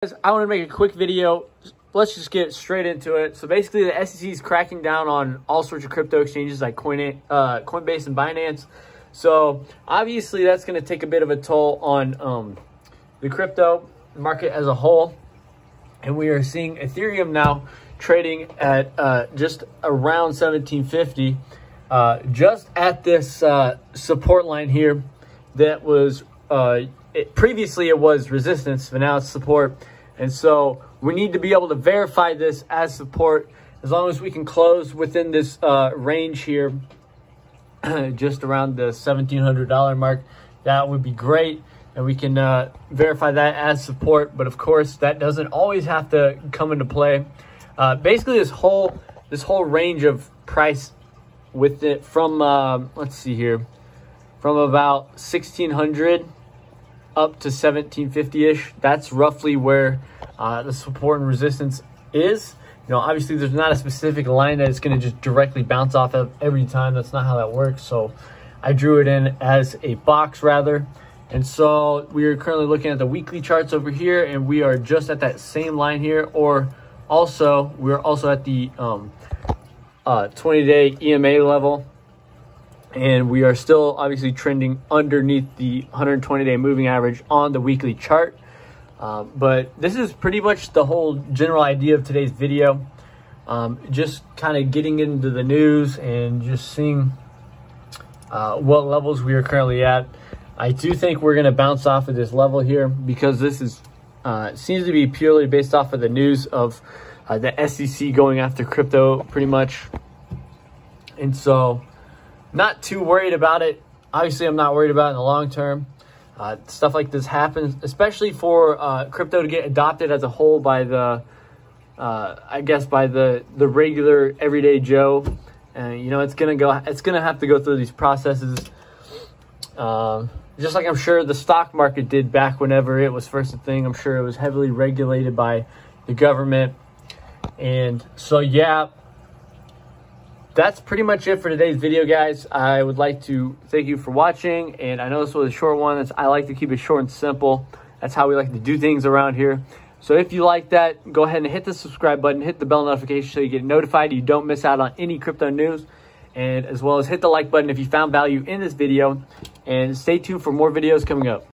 I want to make a quick video. Let's just get straight into it. So basically, the SEC is cracking down on all sorts of crypto exchanges like Coinbase and Binance. So obviously, that's going to take a bit of a toll on the crypto market as a whole. And we are seeing Ethereum now trading at just around 1750, just at this support line here that was previously it was resistance, but now it's support. And so we need to be able to verify this as support. As long as we can close within this range here, just around the $1,700 mark, that would be great. And we can verify that as support. But of course, that doesn't always have to come into play. Basically, this whole range of price with it from let's see here, from about 1600 up to 1750-ish. That's roughly where the support and resistance is. You know, obviously there's not a specific line that it's going to just directly bounce off of every time. That's not how that works. So I drew it in as a box rather. And so we are currently looking at the weekly charts over here, and we are just at that same line here. Or also, we're also at the 20-day EMA level. And we are still obviously trending underneath the 120-day moving average on the weekly chart. But this is pretty much the whole general idea of today's video. Just kind of getting into the news and just seeing what levels we are currently at. I do think we're going to bounce off of this level here because this is seems to be purely based off of the news of the SEC going after crypto pretty much. And so not too worried about it. Obviously, I'm not worried about it in the long term. Stuff like this happens, especially for crypto to get adopted as a whole by the, I guess, by the regular everyday Joe. And you know, it's gonna have to go through these processes, just like I'm sure the stock market did back whenever it was first a thing. I'm sure it was heavily regulated by the government, and so yeah. That's pretty much it for today's video, guys. I would like to thank you for watching, and I know this was a short one. I like to keep it short and simple. That's how we like to do things around here. So if you like that, go ahead and hit the subscribe button, hit the bell notification so you get notified, you don't miss out on any crypto news, and as well as hit the like button if you found value in this video, and stay tuned for more videos coming up.